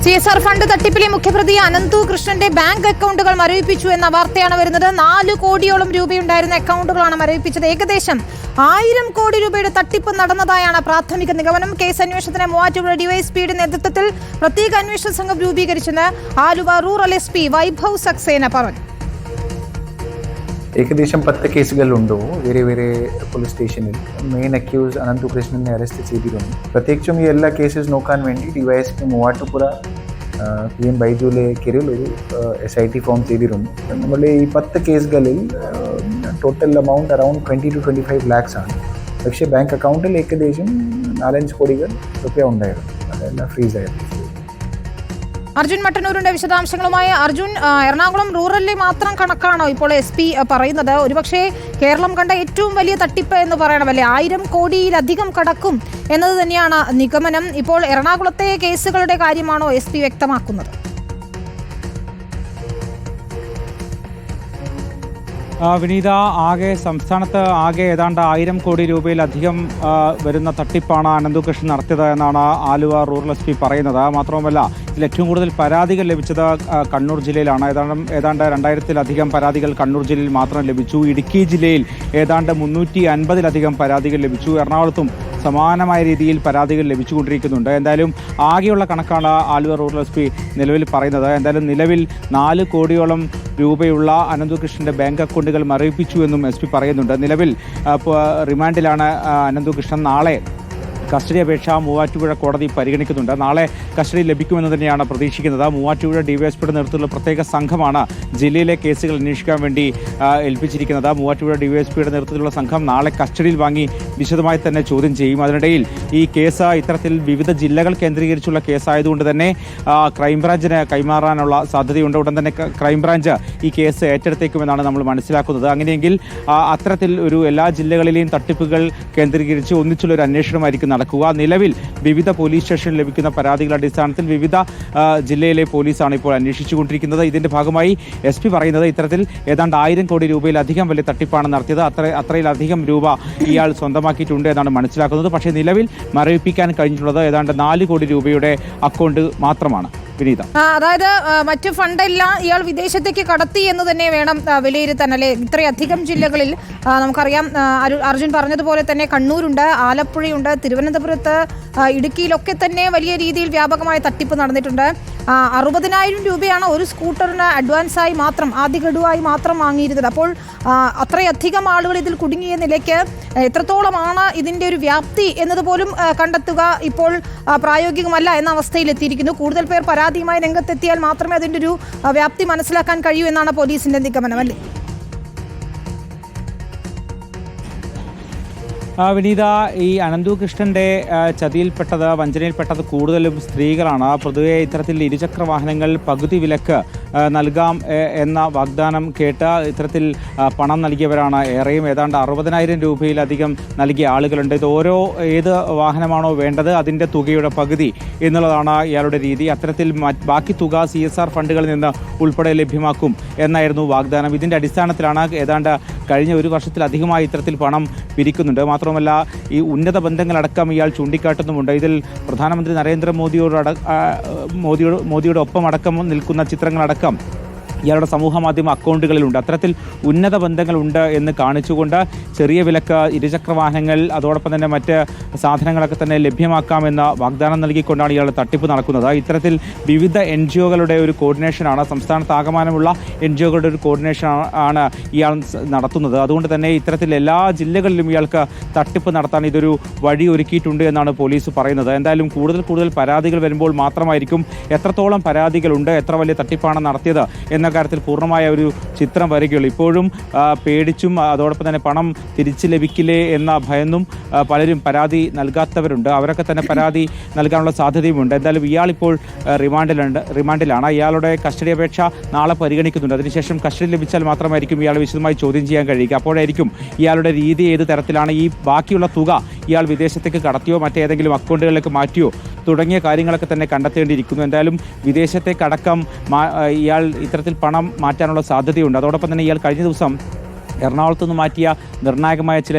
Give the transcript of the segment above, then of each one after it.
CSR fund തട്ടിപ്പിലെ മുഖ്യപ്രതി അനന്തു കൃഷ്ണന്റെ bank അക്കൗണ്ടുകൾ മരവിപ്പിച്ചു എന്ന വാർത്തയാണ് വരുന്നത്. 4 കോടിയോളം രൂപയുണ്ടായിരുന്ന അക്കൗണ്ടുകളാണ് മരവിപ്പിച്ചത്. ഏകദേശം 1000 കോടി രൂപയുടെ തട്ടിപ്പ് നടന്നതായാണ് പ്രാഥമിക നിഗമനം. കേസ് അന്വേഷണത്തിന് മൂവാറ്റുപുഴ ഡിവൈഎസ്പിയുടെ നേതൃത്വത്തിൽ പ്രത്യേക അന്വേഷണ സംഘം രൂപീകരിച്ചെന്ന് ആലുവ റൂറൽ SP വൈഭവ് സക്സേന പറഞ്ഞു. ഏകദേശം 10 കേസുകളുണ്ടോ വേറെ പോലീസ് സ്റ്റേഷനിൽ മെയിൻ അക്യൂസ് അനന്തു കൃഷ്ണനെ അറസ്റ്റ് ചെയ്തിരുന്നു. പ്രത്യേകിച്ചും ഈ എല്ലാ കേസസ് നോക്കാൻ വേണ്ടി ഡിവൈഎസ്പി മൂവാറ്റുപുഴ PM ബൈജുവിലെ കീഴിൽ ഒരു SIT ഫോം ചെയ്തിരുന്നു. നമ്മുടെ ഈ 10 കേസുകളിൽ total amount around 20 to 25 lakhs ആണ്. പക്ഷേ ബാങ്ക് അക്കൗണ്ടിൽ ഏകദേശം 4-5 കോടി രൂപ ഉണ്ടായിരുന്നു. അതെല്ലാം ഫ്രീസ് ആയിരുന്നു. അർജുൻ മട്ടന്നൂരിന്റെ വിശദാംശങ്ങളുമായി. അർജുൻ, എറണാകുളം റൂറലിലെ മാത്രം കണക്കാണോ ഇപ്പോൾ SP പറയുന്നത്? ഒരുപക്ഷെ കേരളം കണ്ട ഏറ്റവും വലിയ തട്ടിപ്പ് എന്ന് പറയണമല്ലേ? 1000 കോടിയിലധികം കടക്കും എന്നത് തന്നെയാണ് നിഗമനം. ഇപ്പോൾ എറണാകുളത്തെ കേസുകളുടെ കാര്യമാണോ SP വ്യക്തമാക്കുന്നത്? വിനീത, സംസ്ഥാനത്ത് ആകെ ഏതാണ്ട് 1000 കോടി രൂപയിലധികം വരുന്ന തട്ടിപ്പാണ് അനന്തുകൃഷ്ണൻ നടത്തിയത് എന്നാണ് ആലുവ റൂറൽ SP പറയുന്നത്. മാത്രവുമല്ല, ഇതിൽ ഏറ്റവും കൂടുതൽ പരാതികൾ ലഭിച്ചത് കണ്ണൂർ ജില്ലയിലാണ്. ഏതാണ്ട് 2000-ലധികം പരാതികൾ കണ്ണൂർ ജില്ലയിൽ മാത്രം ലഭിച്ചു. ഇടുക്കി ജില്ലയിൽ ഏതാണ്ട് 350-ലധികം പരാതികൾ ലഭിച്ചു. എറണാകുളത്തും സമാനമായ രീതിയിൽ പരാതികൾ ലഭിച്ചുകൊണ്ടിരിക്കുന്നുണ്ട്. എന്തായാലും ആകെയുള്ള കണക്കാണ് ആലുവ റൂറൽ SP നിലവിൽ പറയുന്നത്. എന്തായാലും നിലവിൽ 4 കോടിയോളം രൂപയുള്ള അനന്തുകൃഷ്ണന്റെ ബാങ്ക് അക്കൗണ്ടുകൾ മരവിപ്പിച്ചു എന്നും SP പറയുന്നുണ്ട്. നിലവിൽ റിമാൻഡിലാണ് അനന്തുകൃഷ്ണൻ. നാളെ കസ്റ്റഡി അപേക്ഷ മൂവാറ്റുപുഴ കോടതി പരിഗണിക്കുന്നുണ്ട്. നാളെ കസ്റ്റഡി ലഭിക്കുമെന്ന് തന്നെയാണ് പ്രതീക്ഷിക്കുന്നത്. മൂവാറ്റുപുഴ ഡിവൈഎസ്പിയുടെ നേതൃത്വത്തിലുള്ള പ്രത്യേക സംഘമാണ് ജില്ലയിലെ കേസുകൾ അന്വേഷിക്കാൻ വേണ്ടി ഏൽപ്പിച്ചിരിക്കുന്നത്. മൂവാറ്റുപുഴ ഡിവൈഎസ്പിയുടെ നേതൃത്വത്തിലുള്ള സംഘം നാളെ കസ്റ്റഡിയിൽ വാങ്ങി വിശദമായി തന്നെ ചോദ്യം ചെയ്യും. അതിനിടയിൽ ഈ കേസ് ഇത്തരത്തിൽ വിവിധ ജില്ലകൾ കേന്ദ്രീകരിച്ചുള്ള കേസായതുകൊണ്ട് തന്നെ ക്രൈംബ്രാഞ്ചിന് കൈമാറാനുള്ള സാധ്യതയുണ്ട്. ഉടൻ തന്നെ ക്രൈംബ്രാഞ്ച് ഈ കേസ് ഏറ്റെടുത്തേക്കുമെന്നാണ് നമ്മൾ മനസ്സിലാക്കുന്നത്. അങ്ങനെയെങ്കിൽ അത്തരത്തിൽ ഒരു എല്ലാ ജില്ലകളിലെയും തട്ടിപ്പുകൾ കേന്ദ്രീകരിച്ച് ഒന്നിച്ചുള്ളൊരു അന്വേഷണമായിരിക്കും നടക്കുക. നിലവിൽ വിവിധ പോലീസ് സ്റ്റേഷനിൽ ലഭിക്കുന്ന പരാതികളുടെ അടിസ്ഥാനത്തിൽ വിവിധ ജില്ലയിലെ പോലീസാണ് ഇപ്പോൾ അന്വേഷിച്ചുകൊണ്ടിരിക്കുന്നത്. ഇതിന്റെ ഭാഗമായി SP പറയുന്നത് ഇത്തരത്തിൽ ഏതാണ്ട് 1000 കോടി രൂപയിലധികം വലിയ തട്ടിപ്പാണ് നടത്തിയത്. അത്രയിലധികം രൂപ ഇയാൾ സ്വന്തമാക്കിയിട്ടുണ്ട് എന്നാണ് മനസ്സിലാക്കുന്നത്. പക്ഷേ നിലവിൽ മരവിപ്പിക്കാൻ കഴിഞ്ഞിട്ടുള്ളത് ഏതാണ്ട് 4 കോടി രൂപയുടെ അക്കൗണ്ട് മാത്രമാണ്. അതായത് മറ്റ് ഫണ്ടെല്ലാം ഇയാൾ വിദേശത്തേക്ക് കടത്തി എന്ന് തന്നെ വേണം വിലയിരുത്താൻ, അല്ലെ? ഇത്രയധികം ജില്ലകളിൽ നമുക്കറിയാം. അർജുൻ പറഞ്ഞതുപോലെ തന്നെ കണ്ണൂരുണ്ട്, ആലപ്പുഴയുണ്ട്, തിരുവനന്തപുരത്ത്, ഇടുക്കിയിലൊക്കെ തന്നെ വലിയ രീതിയിൽ വ്യാപകമായ തട്ടിപ്പ് നടന്നിട്ടുണ്ട്. 60,000 രൂപയാണ് ഒരു സ്കൂട്ടറിന് അഡ്വാൻസായി മാത്രം, ആദ്യ ഗഡുവായി മാത്രം വാങ്ങിയിരുന്നത്. അപ്പോൾ അത്രയധികം ആളുകൾ ഇതിൽ കുടുങ്ങിയ നിലയ്ക്ക് എത്രത്തോളമാണ് ഇതിൻ്റെ ഒരു വ്യാപ്തി എന്നതുപോലും കണ്ടെത്തുക ഇപ്പോൾ പ്രായോഗികമല്ല എന്ന അവസ്ഥയിലെത്തിയിരിക്കുന്നു. കൂടുതൽ പേർ പരാതിയുമായി രംഗത്തെത്തിയാൽ മാത്രമേ അതിൻ്റെ ഒരു വ്യാപ്തി മനസ്സിലാക്കാൻ കഴിയൂ എന്നാണ് പോലീസിന്റെ നിഗമനം, അല്ലേ? വിനീത, ഈ അനന്തുകൃഷ്ണന്റെ ചതിയിൽപ്പെട്ടത്, വഞ്ചനയിൽപ്പെട്ടത് കൂടുതലും സ്ത്രീകളാണ്. പൊതുവെ ഇത്തരത്തിൽ ഇരുചക്ര വാഹനങ്ങൾ പകുതി വിലക്ക് നൽകാം എന്ന വാഗ്ദാനം കേട്ട് ഇത്തരത്തിൽ പണം നൽകിയവരാണ് ഏറെയും. ഏതാണ്ട് 60,000 രൂപയിലധികം നൽകിയ ആളുകളുണ്ട്. ഇത് ഏത് വാഹനമാണോ വേണ്ടത് അതിൻ്റെ തുകയുടെ പകുതി എന്നുള്ളതാണ് ഇയാളുടെ രീതി. അത്തരത്തിൽ ബാക്കി തുക CSR ഫണ്ടുകളിൽ നിന്ന് ഉൾപ്പെടെ ലഭ്യമാക്കും എന്നായിരുന്നു വാഗ്ദാനം. ഇതിൻ്റെ അടിസ്ഥാനത്തിലാണ് ഏതാണ്ട് കഴിഞ്ഞ 1 വർഷത്തിലധികമായി ഇത്തരത്തിൽ പണം പിരിക്കുന്നുണ്ട്. മാത്രമല്ല, ഈ ഉന്നത ബന്ധങ്ങളടക്കം ഇയാൾ ചൂണ്ടിക്കാട്ടുന്നുമുണ്ട്. ഇതിൽ പ്രധാനമന്ത്രി മോദിയുടെ ഒപ്പം അടക്കം നിൽക്കുന്ന ചിത്രങ്ങളടക്കം ഇയാളുടെ സമൂഹ മാധ്യമ അക്കൗണ്ടുകളിലുണ്ട്. അത്തരത്തിൽ ഉന്നത ബന്ധങ്ങളുണ്ട് എന്ന് കാണിച്ചുകൊണ്ട് ചെറിയ വിലക്ക് ഇരുചക്ര വാഹനങ്ങൾ, അതോടൊപ്പം തന്നെ മറ്റ് സാധനങ്ങളൊക്കെ തന്നെ ലഭ്യമാക്കാമെന്ന വാഗ്ദാനം നൽകിക്കൊണ്ടാണ് ഇയാളുടെ തട്ടിപ്പ് നടക്കുന്നത്. ഇത്തരത്തിൽ വിവിധ NGOകളുടെ ഒരു കോർഡിനേഷനാണ്, സംസ്ഥാനത്താകമാനമുള്ള NGOകളുടെ ഒരു കോർഡിനേഷൻ ആണ് ഇയാൾ നടത്തുന്നത്. അതുകൊണ്ട് തന്നെ ഇത്തരത്തിൽ എല്ലാ ജില്ലകളിലും ഇയാൾക്ക് തട്ടിപ്പ് നടത്താൻ ഇതൊരു വഴി ഒരുക്കിയിട്ടുണ്ട് എന്നാണ് പോലീസ് പറയുന്നത്. എന്തായാലും കൂടുതൽ പരാതികൾ വരുമ്പോൾ മാത്രമായിരിക്കും എത്രത്തോളം പരാതികളുണ്ട്, എത്ര വലിയ തട്ടിപ്പാണ് നടത്തിയത് എന്ന കാര്യത്തിൽ പൂർണ്ണമായ ഒരു ചിത്രം വരികയുള്ളൂ. ഇപ്പോഴും പേടിച്ചും അതോടൊപ്പം തന്നെ പണം തിരിച്ചു ലഭിക്കില്ലേ എന്ന ഭയന്നും പലരും പരാതി നൽകാത്തവരുണ്ട്. അവരൊക്കെ തന്നെ പരാതി നൽകാനുള്ള സാധ്യതയുമുണ്ട്. എന്തായാലും ഇയാളിപ്പോൾ റിമാൻഡിലാണ്. ഇയാളുടെ കസ്റ്റഡി അപേക്ഷ നാളെ പരിഗണിക്കുന്നുണ്ട്. അതിനുശേഷം കസ്റ്റഡി ലഭിച്ചാൽ മാത്രമായിരിക്കും ഇയാളെ വിശദമായി ചോദ്യം ചെയ്യാൻ കഴിയുക. അപ്പോഴായിരിക്കും ഇയാളുടെ രീതി ഏത് തരത്തിലാണ്, ഈ ബാക്കിയുള്ള തുക ഇയാൾ വിദേശത്തേക്ക് കടത്തിയോ മറ്റേതെങ്കിലും അക്കൗണ്ടുകളിലേക്ക് മാറ്റിയോ തുടങ്ങിയ കാര്യങ്ങളൊക്കെ തന്നെ കണ്ടെത്തേണ്ടിയിരിക്കുന്നു. എന്തായാലും വിദേശത്തേക്കടക്കം ഇയാൾ ഇത്തരത്തിൽ പണം മാറ്റാനുള്ള സാധ്യതയുണ്ട്. അതോടൊപ്പം തന്നെ ഇയാൾ കഴിഞ്ഞ ദിവസം എറണാകുളത്ത് നിന്ന് മാറ്റിയ നിർണായകമായ ചില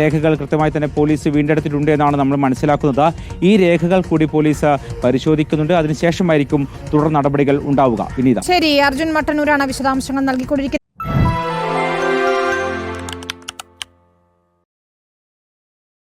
രേഖകൾ കൃത്യമായി തന്നെ പോലീസ് വീണ്ടെടുത്തിട്ടുണ്ട് എന്നാണ് നമ്മൾ മനസ്സിലാക്കുന്നത്. ഈ രേഖകൾ കൂടി പോലീസ് പരിശോധിക്കുന്നുണ്ട്. അതിനുശേഷമായിരിക്കും തുടർ നടപടികൾ ഉണ്ടാവുക. വിനീത. ശരി, അർജുൻ മട്ടന്നൂരാണ് വിശദാംശങ്ങൾ നൽകിക്കൊണ്ടിരിക്കുന്നത്.